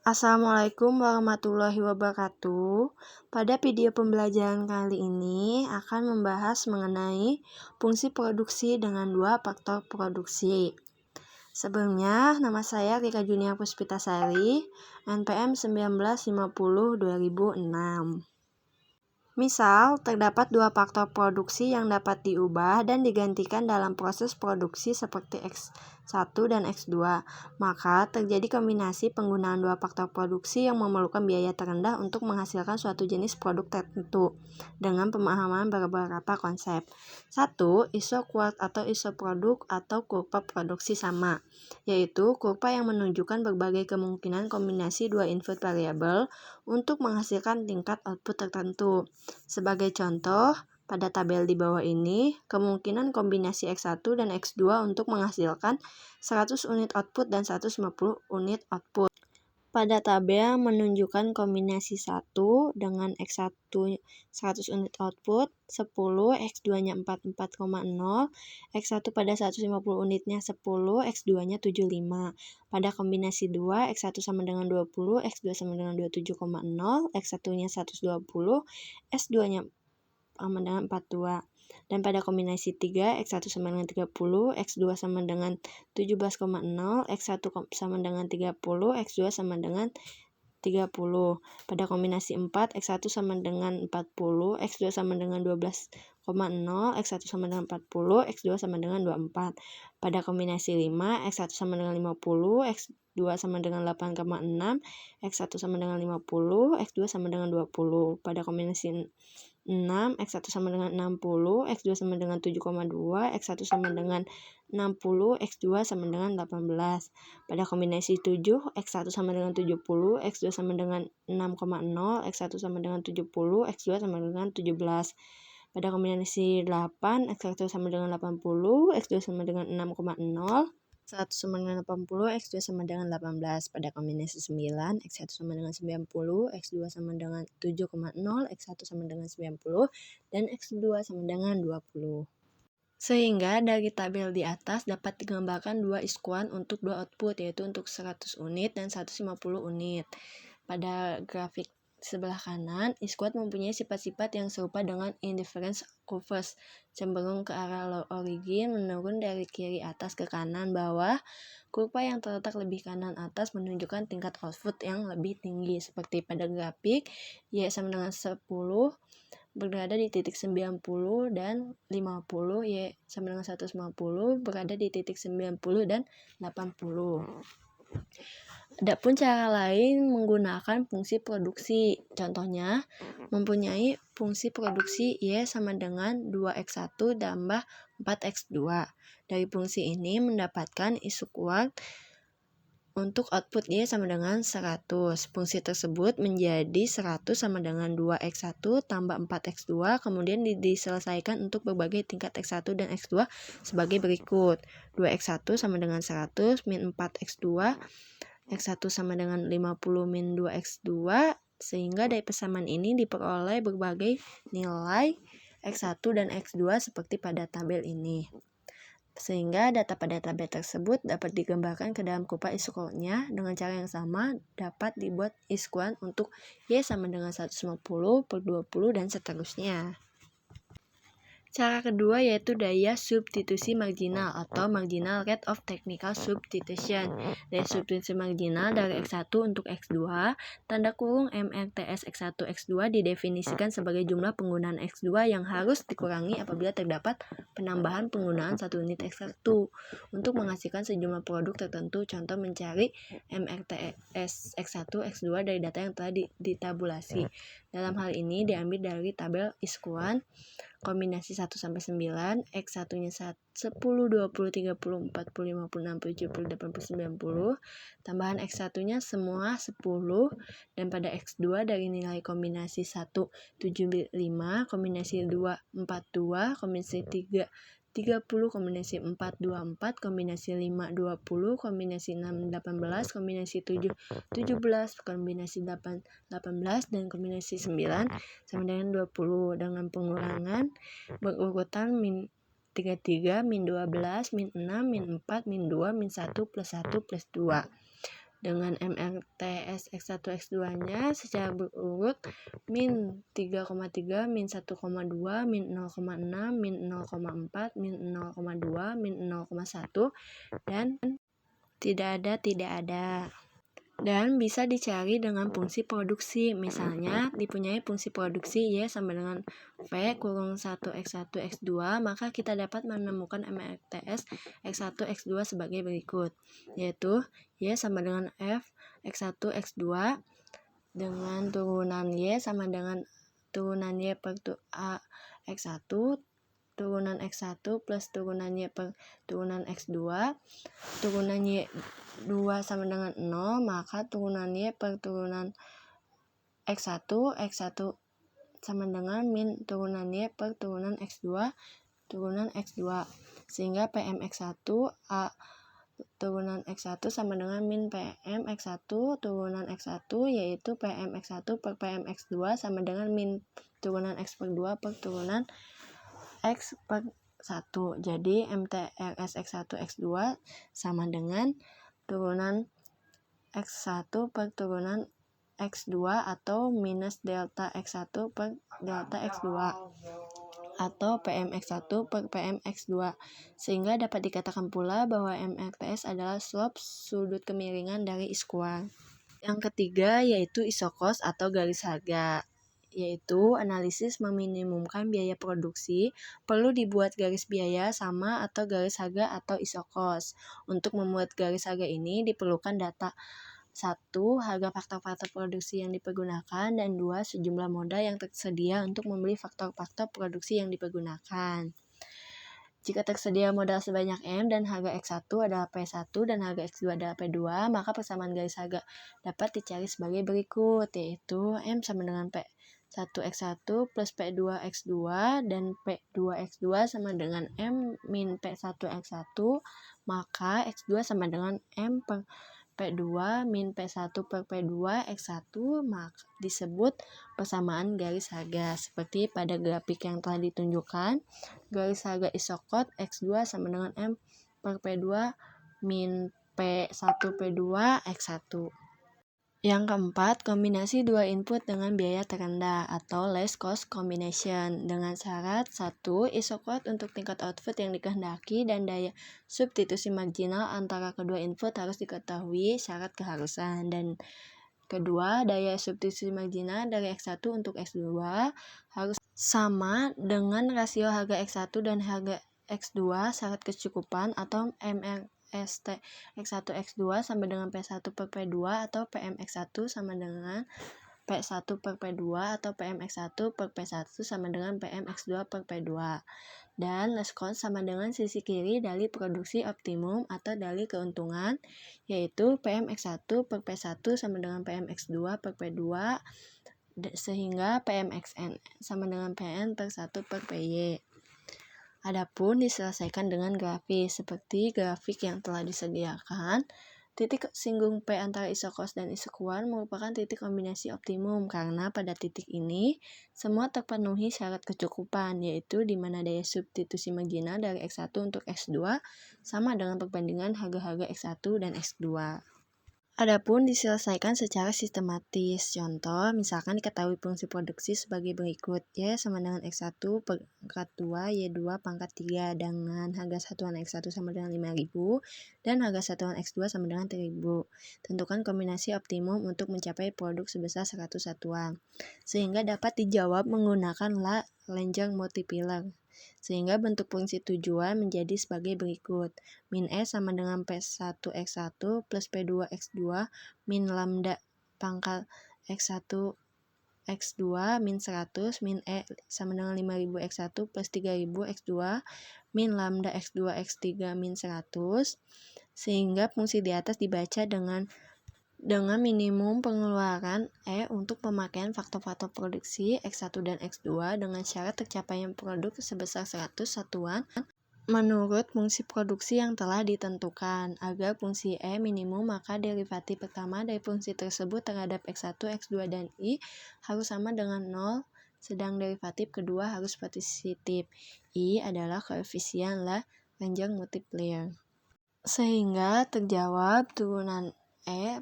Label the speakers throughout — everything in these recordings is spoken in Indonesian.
Speaker 1: Assalamualaikum warahmatullahi wabarakatuh. Pada video pembelajaran kali ini akan membahas mengenai fungsi produksi dengan dua faktor produksi. Sebelumnya, nama saya Rika Junia Puspitasari, NPM 1950-2006. Misal, terdapat dua faktor produksi yang dapat diubah dan digantikan dalam proses produksi seperti X1 dan X2. Maka, terjadi kombinasi penggunaan dua faktor produksi yang memerlukan biaya terendah untuk menghasilkan suatu jenis produk tertentu dengan pemahaman beberapa konsep. 1. Isoquart atau isoproduk atau kurva produksi sama, yaitu kurva yang menunjukkan berbagai kemungkinan kombinasi dua input variabel untuk menghasilkan tingkat output tertentu. Sebagai contoh, pada tabel di bawah ini, kemungkinan kombinasi X1 dan X2 untuk menghasilkan 100 unit output dan 150 unit output. Pada tabel menunjukkan kombinasi 1 dengan X1 100 unit output, 10, X2-nya 44,0, X1 pada 150 unitnya 10, X2-nya 75. Pada kombinasi 2, X1 sama dengan 20, X2 sama dengan 27,0, X1-nya 120, S2-nya sama dengan 42. Dan pada kombinasi 3, X1 sama dengan 30, X2 sama dengan 17,0, X1 sama dengan 30, X2 sama dengan 30. Pada kombinasi 4, X1 sama dengan 40, X2 sama dengan 12,0, X1 sama dengan 40, X2 sama dengan 24. Pada kombinasi 5, X1 sama dengan 50, X2 sama dengan 8,6, X1 sama dengan 50, X2 sama dengan 20. Pada kombinasi 6, X1 sama dengan 60, X2 sama dengan 7,2, X1 sama dengan 60, X2 sama dengan 18. Pada kombinasi 7, X1 sama dengan 70, X2 sama dengan 6,0, X1 sama dengan 70, X2 sama dengan 17. Pada kombinasi 8, X1 sama dengan 80, X2 sama dengan 6,0, X1 sama dengan 80, X2 sama dengan 18. Pada kombinasi 9, X1 sama dengan 90, X2 sama dengan 7,0, X1 sama dengan 90, dan X2 sama dengan 20. Sehingga dari tabel di atas dapat digambarkan dua iskuan untuk dua output, yaitu untuk 100 unit dan 150 unit. Pada grafik sebelah kanan, isquad mempunyai sifat-sifat yang serupa dengan indifference curves, cenderung ke arah low origin, menurun dari kiri atas ke kanan bawah. Kurva yang terletak lebih kanan atas menunjukkan tingkat output yang lebih tinggi, seperti pada grafik Y sama dengan 10 berada di titik 90 dan 50, Y sama dengan 150 berada di titik 90 dan 80. Adapun cara lain menggunakan fungsi produksi. Contohnya, mempunyai fungsi produksi Y sama dengan 2X1 tambah 4X2. Dari fungsi ini mendapatkan isoquart untuk output Y sama dengan 100. Fungsi tersebut menjadi 100 sama dengan 2X1 tambah 4X2, kemudian diselesaikan untuk berbagai tingkat X1 dan X2 sebagai berikut. 2X1 sama dengan 100 min 4X2, X1 sama dengan 50 min 2X2, sehingga dari persamaan ini diperoleh berbagai nilai X1 dan X2 seperti pada tabel ini. Sehingga data pada tabel tersebut dapat digambarkan ke dalam kurva isquantnya dengan cara yang sama dapat dibuat isquant untuk Y sama dengan 150 per 20 dan seterusnya. Cara kedua yaitu daya substitusi marginal atau marginal rate of technical substitution. Daya substitusi marginal dari X1 untuk X2, tanda kurung MRTS X1 X2 didefinisikan sebagai jumlah penggunaan X2 yang harus dikurangi apabila terdapat penambahan penggunaan 1 unit X1 untuk menghasilkan sejumlah produk tertentu. Contoh mencari MRTS X1 X2 dari data yang telah ditabulasi. Dalam hal ini diambil dari tabel isquant kombinasi 1-9, X1-nya 10, 20, 30, 40, 50, 60, 70, 80, 90, tambahan X1-nya semua 10, dan pada X2 dari nilai kombinasi 1, 75, kombinasi 2, 42, kombinasi 3, 30, kombinasi 4, 24, kombinasi 5, 20, kombinasi 6, 18, kombinasi 7, 17, kombinasi 8, 18, dan kombinasi 9 sama dengan 20 dengan pengurangan berurutan min 33, min 12, min 6, min 4, min 2, min 1, plus 1, plus 2. dengan MRTS X1 X2-nya secara berurut min 3,3, min 1,2, min 0,6, min 0,4, min 0,2, min 0,1, dan tidak ada. Dan bisa dicari dengan fungsi produksi. Misalnya, dipunyai fungsi produksi Y sama dengan V kurung 1 X1 X2, maka kita dapat menemukan MRTS X1 X2 sebagai berikut, yaitu Y sama dengan F X1 X2 dengan turunan Y sama dengan turunan Y per A X1, turunan X1 plus turunan Y per turunan X2, turunan Y2 sama dengan 0, maka turunan Y per turunan X1 sama dengan min turunan Y per turunan X2 turunan X2, sehingga PM X1 A turunan X1 sama dengan min PM X1 turunan X1, yaitu PM X1 per PM X2 sama dengan min turunan X per 2 per turunan X per 1. Jadi MTRS X1 X2 sama dengan turunan X1 per turunan X2 atau minus delta X1 per delta X2 atau PM X1 per PM X2, sehingga dapat dikatakan pula bahwa MRTS adalah slope sudut kemiringan dari I². Yang ketiga yaitu isokos atau garis harga, yaitu analisis meminimumkan biaya produksi, perlu dibuat garis biaya sama atau garis harga atau isokos. Untuk membuat garis harga ini diperlukan data: 1. Harga faktor-faktor produksi yang dipergunakan, dan 2. Sejumlah modal yang tersedia untuk membeli faktor-faktor produksi yang dipergunakan. Jika tersedia modal sebanyak M dan harga X1 adalah P1 dan harga X2 adalah P2, maka persamaan garis harga dapat dicari sebagai berikut, yaitu M sama dengan P1 X1 plus P2 X2 dan P2 X2 sama dengan M min P1 X1, maka X2 sama dengan M per P2 min P1 per P2 X1, maka disebut persamaan garis harga. Seperti pada grafik yang telah ditunjukkan, garis harga isokot X2 sama dengan M per P2 min P1 P2 X1. Yang keempat, kombinasi dua input dengan biaya terendah atau less cost combination dengan syarat: 1. Isokot untuk tingkat output yang dikehendaki dan daya substitusi marginal antara kedua input harus diketahui syarat keharusan. Dan kedua, daya substitusi marginal dari X1 untuk X2 harus sama dengan rasio harga X1 dan harga X2 syarat kecukupan, atau MRST X1 X2 sama dengan P1 per P2 atau PM X1 sama dengan P1 per P2 atau PM X1 per P1 sama dengan PM X2 per P2. Dan less cost sama dengan sisi kiri dari produksi optimum atau dari keuntungan, yaitu PM X1 per P1 sama dengan PM X2 per P2, sehingga PM XN sama dengan PN per 1 per PY. Adapun diselesaikan dengan grafis, seperti grafik yang telah disediakan. Titik singgung P antara isokos dan isokuan merupakan titik kombinasi optimum, karena pada titik ini semua terpenuhi syarat kecukupan, yaitu di mana daya substitusi marginal dari X1 untuk X2 sama dengan perbandingan harga-harga X1 dan X2. Adapun diselesaikan secara sistematis. Contoh, misalkan diketahui fungsi produksi sebagai berikut: Y sama dengan X1 pangkat 2, Y2 pangkat 3 dengan harga satuan X1 sama dengan 5.000 dan harga satuan X2 sama dengan 3.000. Tentukan kombinasi optimum untuk mencapai produk sebesar 100 satuan, sehingga dapat dijawab menggunakan Langer multiplier. Sehingga bentuk fungsi tujuan menjadi sebagai berikut: min E sama dengan P1 X1 plus P2 X2 min lambda pangkal X1 X2 min 100 min E sama dengan 5.000 X1 plus 3.000 X2 min lambda X2 X3 min 100, sehingga fungsi di atas dibaca dengan minimum pengeluaran E untuk pemakaian faktor-faktor produksi X1 dan X2 dengan syarat tercapainya produk sebesar 100 satuan menurut fungsi produksi yang telah ditentukan. Agar fungsi E minimum, maka derivatif pertama dari fungsi tersebut terhadap X1, X2, dan I harus sama dengan 0, sedang derivatif kedua harus positif. I adalah koefisien Langer multiplier. Sehingga terjawab turunan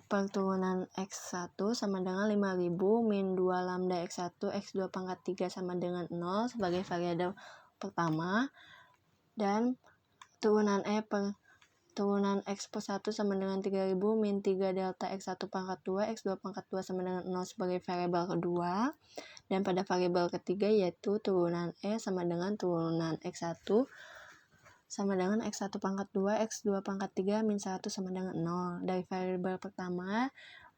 Speaker 1: per turunan X1 sama dengan 5000 min 2 lambda X1 X2 pangkat 3 sama dengan 0 sebagai variabel pertama, dan turunan E per turunan X per 1 sama dengan 3000 min 3 delta X1 pangkat 2 X2 pangkat 2 sama dengan 0 sebagai variabel kedua. Dan pada variabel ketiga yaitu turunan E sama dengan turunan X1 sama dengan X1 pangkat 2 X2 pangkat 3 min 1 sama dengan 0. Dari variabel pertama,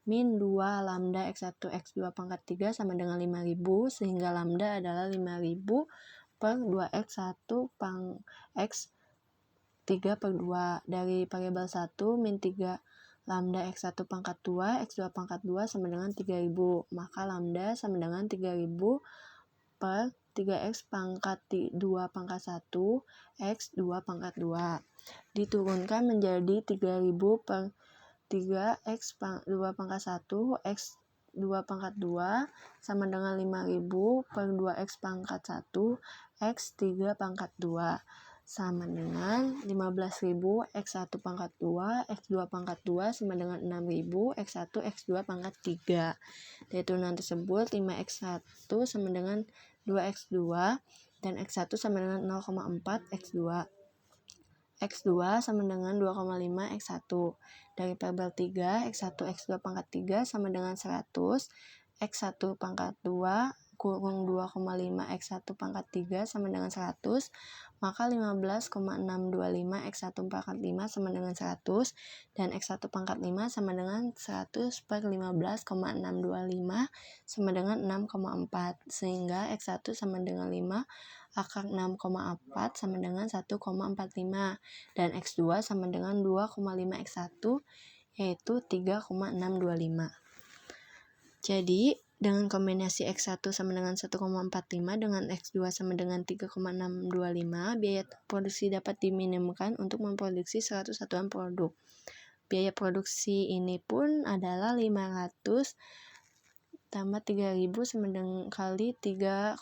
Speaker 1: min 2 lambda X1 X2 pangkat 3 sama dengan 5000, sehingga lambda adalah 5000 per 2X1 X3 per 2. Dari variabel 1, min 3 lambda X1 pangkat 2 X2 pangkat 2 sama dengan 3000, maka lambda sama dengan 3000 per 3X pangkat 2 pangkat 1 X2 pangkat 2 diturunkan menjadi 3000 per 3X 2 pangkat 1 X2 pangkat 2 sama dengan 5000 per 2X pangkat 1 X3 pangkat 2 sama dengan 15.000 X1 pangkat 2 X2 pangkat 2 sama dengan 6.000 X1 X2 pangkat 3. Dari turunan tersebut 5X1 sama dengan 2X2 dan X1 sama dengan 0,4 X2. X2 sama dengan 2,5 X1. Dari variabel 3, X1 X2 pangkat 3 sama dengan 100 X1 pangkat 2 kurung 2,5 X1 pangkat 3 sama dengan 100, maka 15,625 X1 pangkat 5 sama dengan 100, dan X1 pangkat 5 sama dengan 100 per 15,625 sama dengan 6,4, sehingga X1 sama dengan 5 akar 6,4 sama dengan 1,45, dan X2 sama dengan 2,5 X1 yaitu 3,625. Jadi dengan kombinasi X1 sama dengan 1,45 dengan X2 sama dengan 3,625, biaya produksi dapat diminimumkan untuk memproduksi 100 satuan produk. Biaya produksi ini pun adalah 500 tambah 3000 sama dengan kali 3,625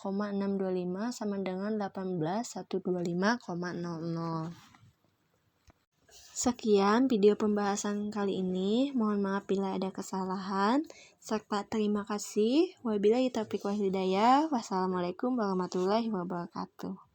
Speaker 1: sama dengan 18.125,00. Sekian video pembahasan kali ini. Mohon maaf bila ada kesalahan, serta terima kasih. Wabillahi taufiq wal hidayah. Wassalamualaikum warahmatullahi wabarakatuh.